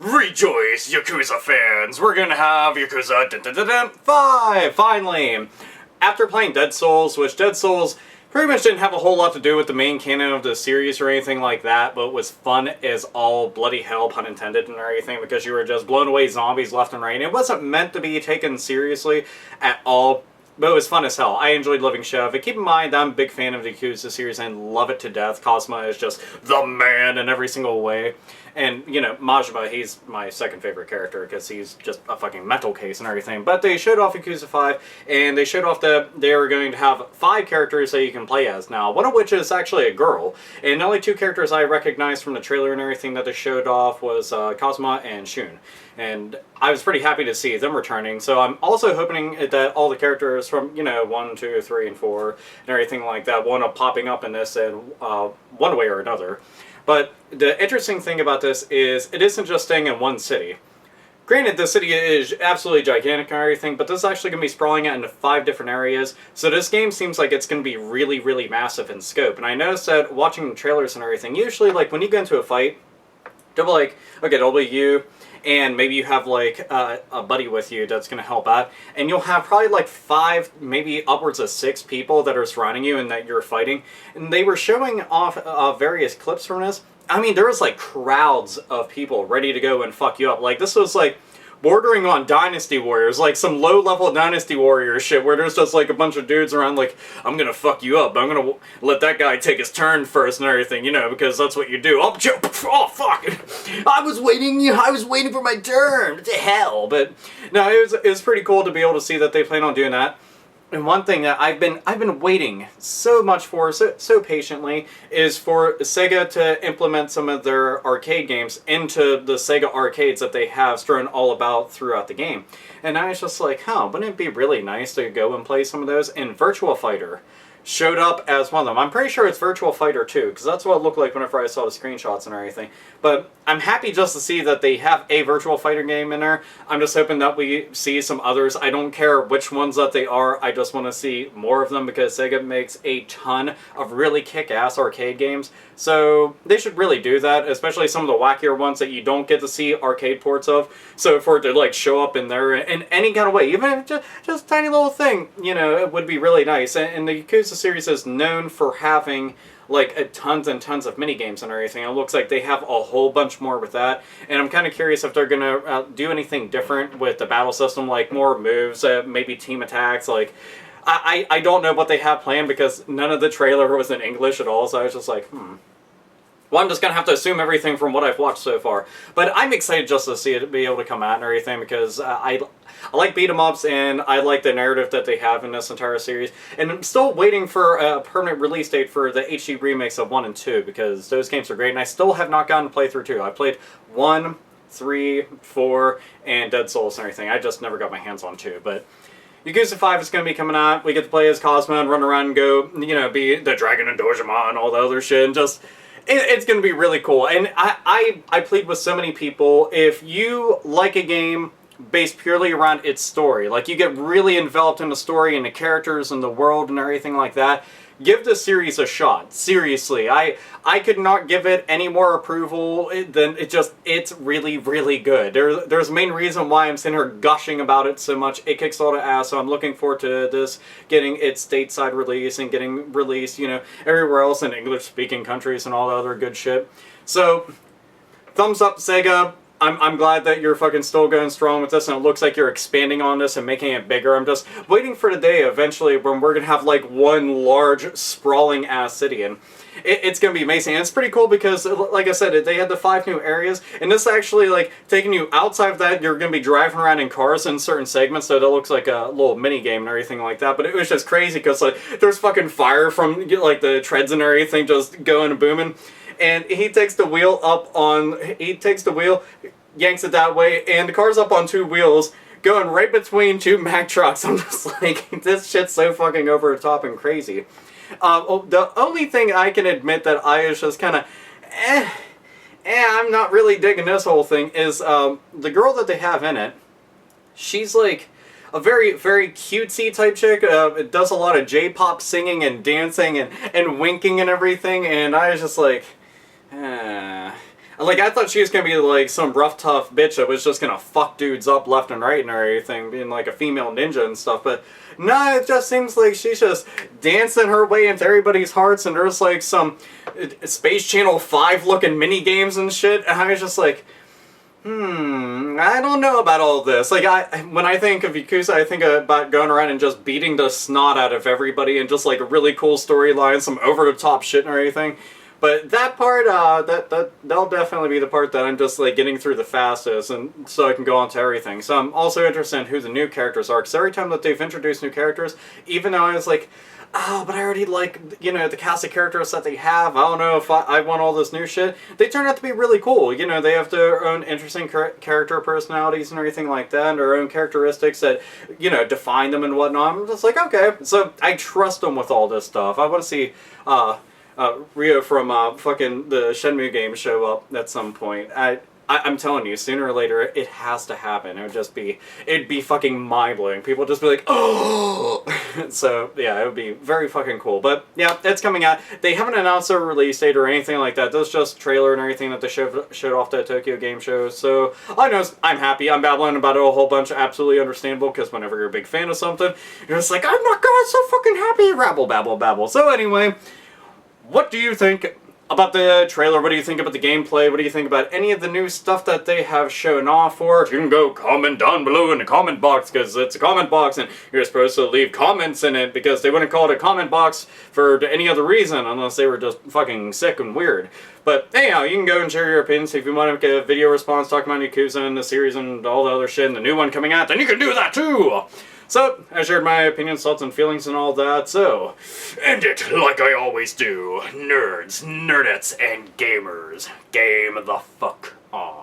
Rejoice, Yakuza fans! We're gonna have Yakuza 5, finally! After playing Dead Souls, which Dead Souls pretty much didn't have a whole lot to do with the main canon of the series or anything like that, but was fun as all bloody hell, pun intended, and everything, because you were just blown away zombies left and right, and it wasn't meant to be taken seriously at all. But it was fun as hell. I enjoyed Living Chef. And keep in mind, I'm a big fan of the Yakuza series and love it to death. Cosma is just the man in every single way. And, you know, Majima, he's my second favorite character because he's just a fucking metal case and everything. But they showed off Yakuza 5, and they showed off that they were going to have 5 characters that you can play as now, one of which is actually a girl. And the only 2 characters I recognized from the trailer and everything that they showed off was Cosma and Shun. And I was pretty happy to see them returning, so I'm also hoping that all the characters from, you know, 1, 2, 3, and 4, and everything like that will end up popping up in this in one way or another. But the interesting thing about this is it isn't just staying in one city. Granted, the city is absolutely gigantic and everything, but this is actually going to be sprawling out into 5 different areas, so this game seems like it's going to be really, really massive in scope. And I noticed that watching the trailers and everything, usually, like, when you go into a fight, they'll be like, okay, it'll be you, and maybe you have, like, a buddy with you that's going to help out, and you'll have probably, like, 5, maybe upwards of 6 people that are surrounding you and that you're fighting, and they were showing off various clips from this. I mean, there was, like, crowds of people ready to go and fuck you up. Like, this was, like, bordering on Dynasty Warriors, like some low-level Dynasty Warrior shit, where there's just, like, a bunch of dudes around, like, I'm gonna fuck you up, I'm gonna let that guy take his turn first and everything, you know, because that's what you do. Oh, fuck! I was waiting for my turn! What the hell? But, no, it was pretty cool to be able to see that they plan on doing that. And one thing that I've been waiting so much for, so patiently, is for Sega to implement some of their arcade games into the Sega arcades that they have strewn all about throughout the game. And I was just like, wouldn't it be really nice to go and play some of those? And Virtua Fighter showed up as one of them. I'm pretty sure it's Virtua Fighter 2, because that's what it looked like whenever I saw the screenshots and everything. But I'm happy just to see that they have a Virtua Fighter game in there. I'm just hoping that we see some others. I don't care which ones that they are, I just want to see more of them, because Sega makes a ton of really kick-ass arcade games. So they should really do that, especially some of the wackier ones that you don't get to see arcade ports of. So for it to, like, show up in there in any kind of way, even if just a tiny little thing, you know, it would be really nice. And the Yakuza series is known for having, like, tons and tons of minigames and everything. It looks like they have a whole bunch more with that. And I'm kind of curious if they're going to do anything different with the battle system, like more moves, maybe team attacks, like... I don't know what they have planned, because none of the trailer was in English at all, so I was just like, Well, I'm just going to have to assume everything from what I've watched so far. But I'm excited just to see it be able to come out and everything, because I like beat-em-ups, and I like the narrative that they have in this entire series. And I'm still waiting for a permanent release date for the HD remakes of 1 and 2, because those games are great, and I still have not gotten to play through 2. I played 1, 3, 4, and Dead Souls and everything. I just never got my hands on 2, but... Yakuza 5 is going to be coming out. We get to play as Cosmo and run around and go, you know, be the Dragon and Dojima and all the other shit, and just... It's going to be really cool. And I plead with so many people, if you like a game based purely around its story, like you get really enveloped in the story and the characters and the world and everything like that, give the series a shot. Seriously, I could not give it any more approval than it's really, really good. There's a main reason why I'm sitting here gushing about it so much. It kicks all the ass, so I'm looking forward to this getting its stateside release and getting released, you know, everywhere else in English-speaking countries and all the other good shit. So, thumbs up, Sega. I'm glad that you're fucking still going strong with this, and it looks like you're expanding on this and making it bigger. I'm just waiting for the day eventually when we're going to have, like, one large, sprawling-ass city, and it's going to be amazing. And it's pretty cool because, like I said, they had the 5 new areas, and this actually, like, taking you outside of that, you're going to be driving around in cars in certain segments, so that looks like a little mini-game and everything like that, but it was just crazy because, like, there's fucking fire from, like, the treads and everything just going and booming. And he takes the wheel yanks it that way, and the car's up on 2 wheels, going right between 2 Mack trucks. I'm just like, this shit's so fucking over the top and crazy. The only thing I can admit that I was just kind of, I'm not really digging this whole thing, is the girl that they have in it. She's like a very, very cutesy type chick. It does a lot of J-pop singing and dancing and winking and everything, and I was just like, Like, I thought she was gonna be like some rough, tough bitch that was just gonna fuck dudes up left and right and everything, being like a female ninja and stuff, but no, it just seems like she's just dancing her way into everybody's hearts, and there's like some Space Channel 5 looking mini games and shit, and I was just like, I don't know about all this. Like, when I think of Yakuza, I think about going around and just beating the snot out of everybody, and just like a really cool storyline, some over-the-top shit and everything. But that part, that'll definitely be the part that I'm just like getting through the fastest, and so I can go on to everything. So I'm also interested in who the new characters are, because every time that they've introduced new characters, even though I was like, oh, but I already like, you know, the cast of characters that they have, I don't know if I want all this new shit, they turn out to be really cool. You know, they have their own interesting character personalities and everything like that, and their own characteristics that, you know, define them and whatnot. I'm just like, okay, so I trust them with all this stuff. I want to see, Ryo from fucking the Shenmue game show up at some point. I'm telling you, sooner or later, it has to happen. It'd be fucking mind-blowing. People would just be like, oh! So, yeah, it would be very fucking cool. But, yeah, it's coming out. They haven't announced a release date or anything like that. That's just trailer and everything that they showed off the Tokyo Game Show. So, all I know is I'm happy. I'm babbling about it a whole bunch. Absolutely understandable, because whenever you're a big fan of something, you're just like, oh my god, so fucking happy! Rabble, babble, babble. So, anyway, what do you think about the trailer? What do you think about the gameplay? What do you think about any of the new stuff that they have shown off for? You can go comment down below in the comment box, because it's a comment box and you're supposed to leave comments in it, because they wouldn't call it a comment box for any other reason unless they were just fucking sick and weird. But anyhow, you can go and share your opinions. If you want to make a video response talking about Yakuza and the series and all the other shit and the new one coming out, then you can do that too! So, I shared my opinions, thoughts, and feelings and all that, so end it like I always do. Nerds, nerdettes, and gamers, game the fuck on.